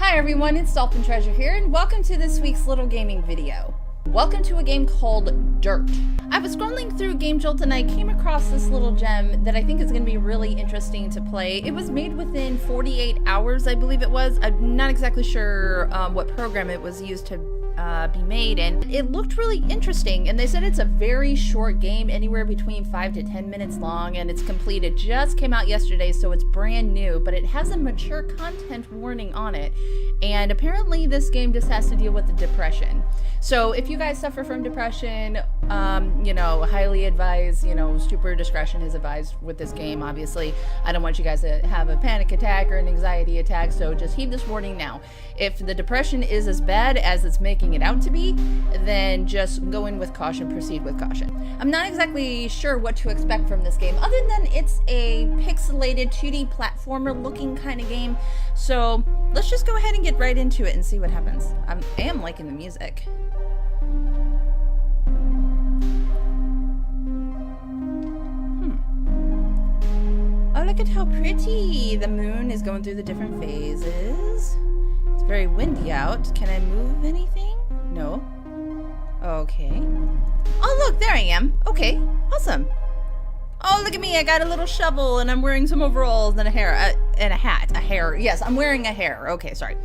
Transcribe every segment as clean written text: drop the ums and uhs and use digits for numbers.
Hi everyone, it's Dolphin Treasure here, and welcome to this week's little gaming video. Welcome to a game called Dirt. I was scrolling through Game Jolt and I came across this little gem that I think is going to be really interesting to play. It was made within 48 hours, I believe it was. I'm not exactly sure what program it was used to be made, and it looked really interesting, and they said it's a very short game, anywhere between 5 to 10 minutes long, and it's complete. It just came out yesterday, so it's brand new, but it has a mature content warning on it, and apparently this game just has to deal with the depression. So if you guys suffer from depression, highly advised, super discretion is advised with this game, obviously. I don't want you guys to have a panic attack or an anxiety attack, so just heed this warning now. If the depression is as bad as it's making it out to be, then just go in with caution, proceed with caution. I'm not exactly sure what to expect from this game, other than it's a pixelated 2D platformer looking kind of game. So let's just go ahead and get right into it and see what happens. I am liking the music. Oh, look at how pretty the moon is going through the different phases. It's very windy out. Can I move anything? No. Okay. Oh, look, there I am. Okay, awesome. Oh, look at me. I got a little shovel and I'm wearing some overalls and a hat. A hair. Yes, I'm wearing a hair. Okay, sorry.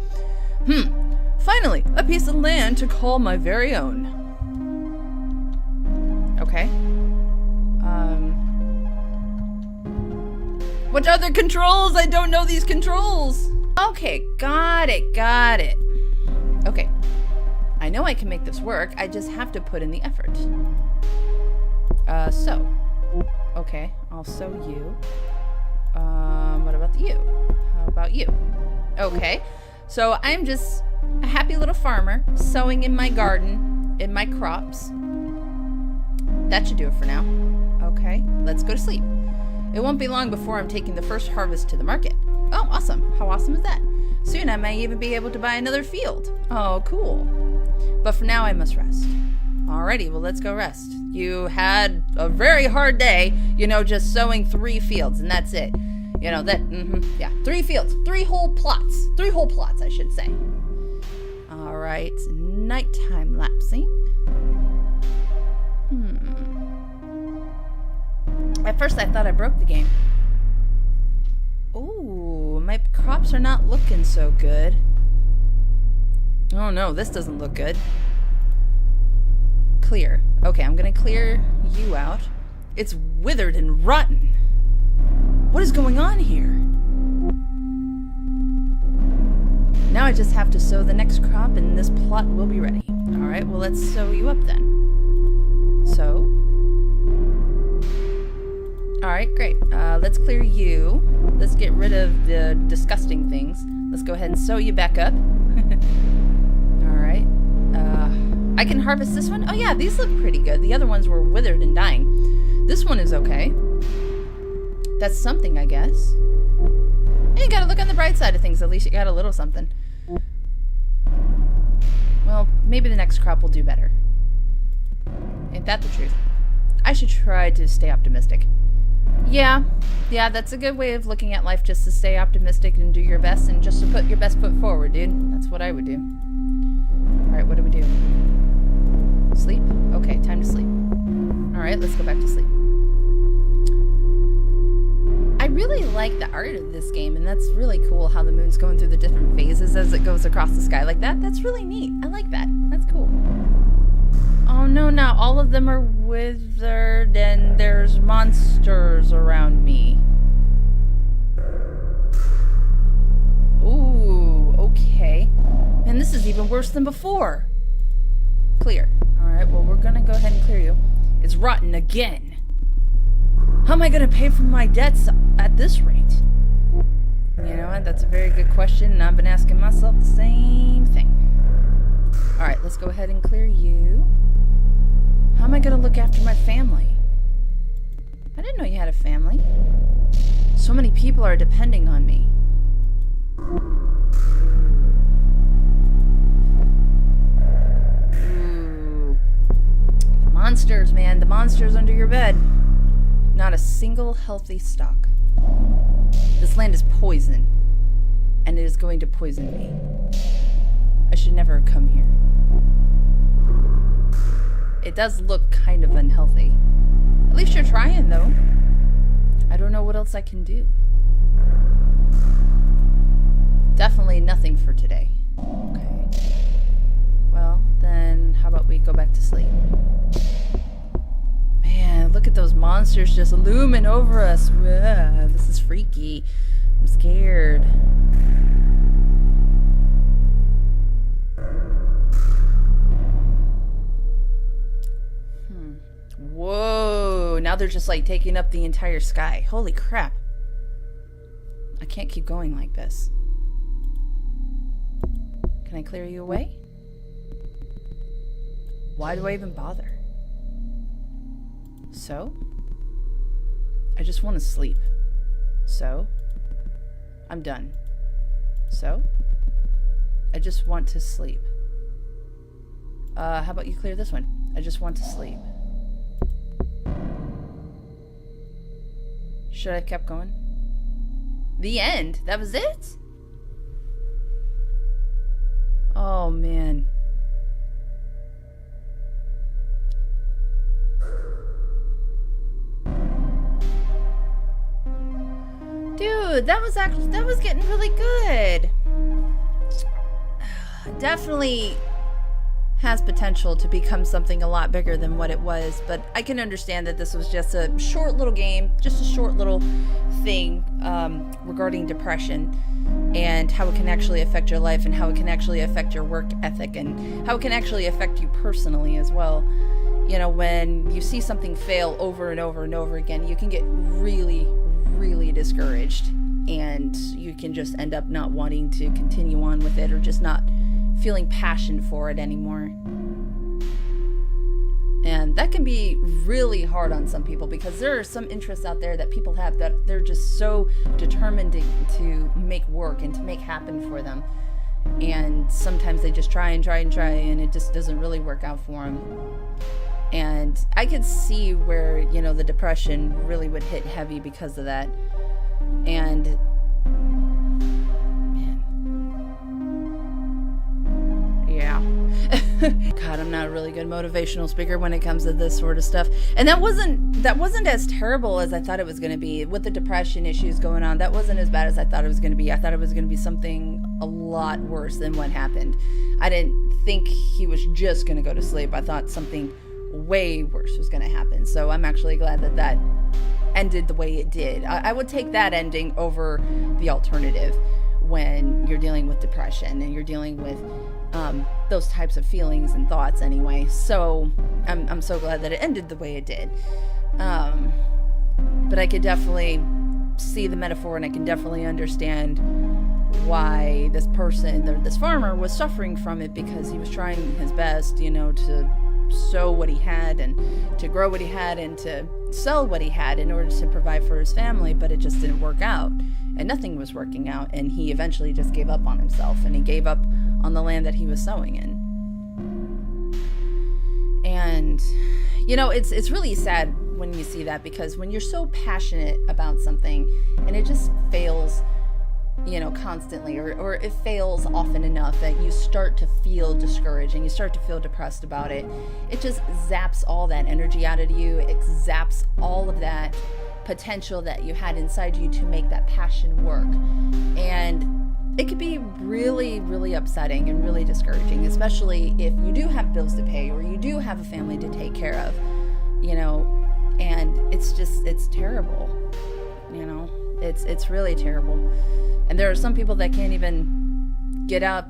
Finally, a piece of land to call my very own. Okay. What are the controls? I don't know these controls. Okay, got it. Okay. I know I can make this work. I just have to put in the effort. Okay, I'll sew you. What about you? How about you? Okay. So I'm just a happy little farmer sowing in my garden, in my crops. That should do it for now. Okay, let's go to sleep. It won't be long before I'm taking the first harvest to the market. Oh, awesome. How awesome is that? Soon I may even be able to buy another field. Oh, cool. But for now I must rest. Alrighty, well, let's go rest. You had a very hard day, just sowing 3 fields, and that's it. Yeah, 3 fields, 3 whole plots. 3 whole plots, I should say. Alright, nighttime lapsing. At first I thought I broke the game. Ooh, my crops are not looking so good. Oh no, this doesn't look good. Clear. Okay, I'm gonna clear you out. It's withered and rotten. What is going on here? Now I just have to sow the next crop and this plot will be ready. Alright, well, let's sow you up then. So. Alright, great. Let's clear you. Let's get rid of the disgusting things. Let's go ahead and sew you back up. Alright. I can harvest this one? Oh yeah, these look pretty good. The other ones were withered and dying. This one is okay. That's something, I guess. Hey, you gotta look on the bright side of things. At least you got a little something. Well, maybe the next crop will do better. Ain't that the truth? I should try to stay optimistic. Yeah, that's a good way of looking at life, just to stay optimistic and do your best and just to put your best foot forward, dude. That's what I would do. Alright, what do we do? Sleep? Okay, time to sleep. Alright, let's go back to sleep. I really like the art of this game, and that's really cool how the moon's going through the different phases as it goes across the sky like that. That's really neat. I like that. That's cool. Oh no, now all of them are withered and there's monsters around me. Ooh, okay. And this is even worse than before. Clear. Alright, well, we're gonna go ahead and clear you. It's rotten again. How am I gonna pay for my debts at this rate? You know what? That's a very good question, and I've been asking myself the same thing. Alright, let's go ahead and clear you. How am I gonna look after my family? I didn't know you had a family. So many people are depending on me. Ooh. The monsters, man. The monsters under your bed. Not a single healthy stock. This land is poison. and it is going to poison me. I should never have come here. It does look kind of unhealthy. At least you're trying, though. I don't know what else I can do. Definitely nothing for today. Okay. Well, then how about we go back to sleep? Man, look at those monsters just looming over us. Ugh, this is freaky. I'm scared. Whoa, now they're just like taking up the entire sky. Holy crap. I can't keep going like this. Can I clear you away? Why do I even bother? So? I just want to sleep. So? I'm done. So? I just want to sleep. How about you clear this one? I just want to sleep. Should I have kept going? The end? That was it? Oh, man. Dude, that was getting really good. Definitely has potential to become something a lot bigger than what it was, but I can understand that this was just a short little game, just a short little thing regarding depression and how it can actually affect your life and how it can actually affect your work ethic and how it can actually affect you personally as well. You know, when you see something fail over and over and over again, you can get really, really discouraged, and you can just end up not wanting to continue on with it or just not feeling passion for it anymore. And that can be really hard on some people because there are some interests out there that people have that they're just so determined to make work and to make happen for them. And sometimes they just try and it just doesn't really work out for them. And I could see where, you know, the depression really would hit heavy because of that. And God, I'm not a really good motivational speaker when it comes to this sort of stuff. And that wasn't as terrible as I thought it was going to be with the depression issues going on. That wasn't as bad as I thought it was going to be. I thought it was going to be something a lot worse than what happened. I didn't think he was just going to go to sleep. I thought something way worse was going to happen. So I'm actually glad that that ended the way it did. I would take that ending over the alternative when you're dealing with depression and you're dealing with those types of feelings and thoughts anyway. So I'm so glad that it ended the way it did. But I could definitely see the metaphor, and I can definitely understand why this person, this farmer, was suffering from it, because he was trying his best, you know, to sow what he had and to grow what he had and to sell what he had in order to provide for his family, but it just didn't work out. And nothing was working out, and he eventually just gave up on himself, and he gave up on the land that he was sowing in. And, you know, it's really sad when you see that, because when you're so passionate about something and it just fails, you know, constantly, or it fails often enough that you start to feel discouraged and you start to feel depressed about it, it just zaps all that energy out of you. It zaps all of that potential that you had inside you to make that passion work. And it could be really, really upsetting and really discouraging, especially if you do have bills to pay or you do have a family to take care of, you know, and it's terrible, you know, it's really terrible. And there are some people that can't even get up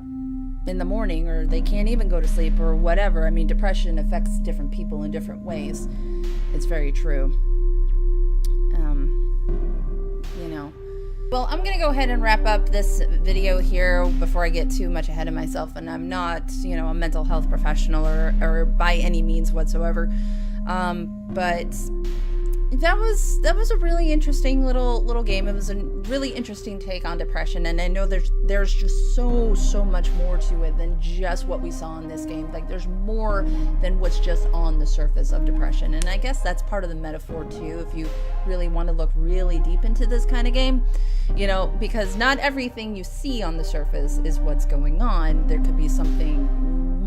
in the morning, or they can't even go to sleep or whatever. I mean, depression affects different people in different ways. It's very true. You know. Well, I'm going to go ahead and wrap up this video here before I get too much ahead of myself. And I'm not, you know, a mental health professional or by any means whatsoever. But, that was a really interesting little game. It was a really interesting take on depression, and I know there's just so much more to it than just what we saw in this game. Like, there's more than what's just on the surface of depression, and I guess that's part of the metaphor too, if you really want to look really deep into this kind of game, you know, because not everything you see on the surface is what's going on. There could be something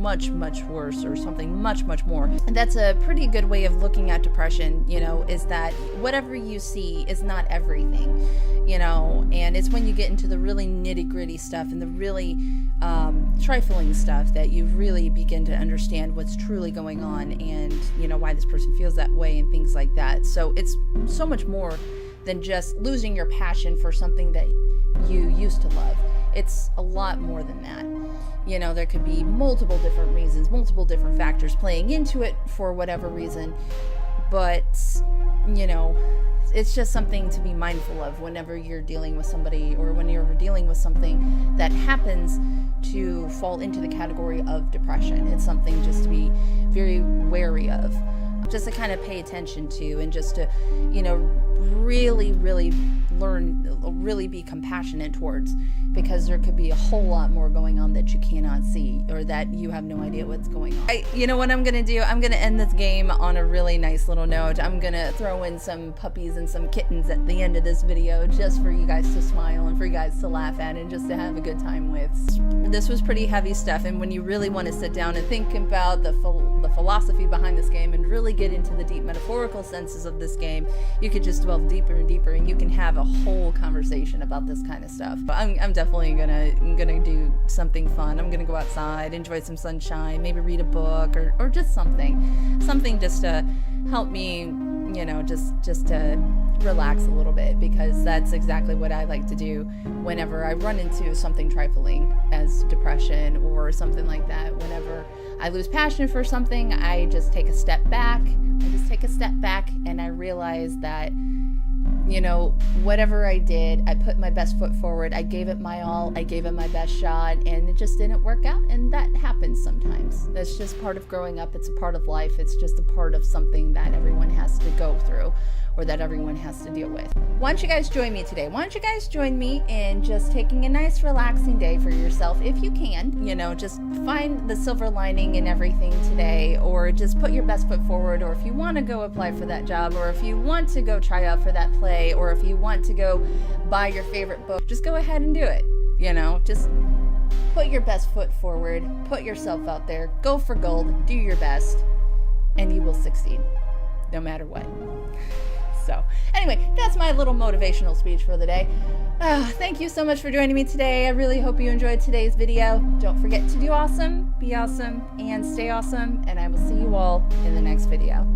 much worse, or something much more. And that's a pretty good way of looking at depression, you know, is that whatever you see is not everything, you know. And it's when you get into the really nitty-gritty stuff and the really trifling stuff that you really begin to understand what's truly going on, and, you know, why this person feels that way and things like that. So it's so much more than just losing your passion for something that you used to love. It's a lot more than that. You know, there could be multiple different reasons, multiple different factors playing into it for whatever reason. But, you know, it's just something to be mindful of whenever you're dealing with somebody, or when you're dealing with something that happens to fall into the category of depression. It's something just to be very wary of, just to kind of pay attention to, and just to, you know, really learn, really be compassionate towards, because there could be a whole lot more going on that you cannot see, or that you have no idea what's going on. You know what I'm gonna do? I'm gonna end this game on a really nice little note. I'm gonna throw in some puppies and some kittens at the end of this video, just for you guys to smile and for you guys to laugh at and just to have a good time with. This was pretty heavy stuff, and when you really want to sit down and think about the philosophy behind this game and really get into the deep metaphorical senses of this game, you could just delve deeper and deeper, and you can have a whole conversation about this kind of stuff. But I'm definitely gonna do something fun. I'm gonna go outside, enjoy some sunshine, maybe read a book, or just something just to help me, you know, just to relax a little bit, because that's exactly what I like to do whenever I run into something trifling as depression or something like that. Whenever I lose passion for something, I just take a step back. And I realize that, you know, whatever I did, I put my best foot forward. I gave it my all. I gave it my best shot, and it just didn't work out. And that happens sometimes. That's just part of growing up. It's a part of life. It's just a part of something that everyone has to go through, or that everyone has to deal with. Why don't you guys join me today? Why don't you guys join me in just taking a nice relaxing day for yourself, if you can, you know, just find the silver lining in everything today, or just put your best foot forward, or if you want to go apply for that job, or if you want to go try out for that play, or if you want to go buy your favorite book, just go ahead and do it. You know, just put your best foot forward, put yourself out there, go for gold, do your best, and you will succeed, no matter what. So anyway, that's my little motivational speech for the day. Thank you so much for joining me today. I really hope you enjoyed today's video. Don't forget to do awesome, be awesome, and stay awesome. And I will see you all in the next video.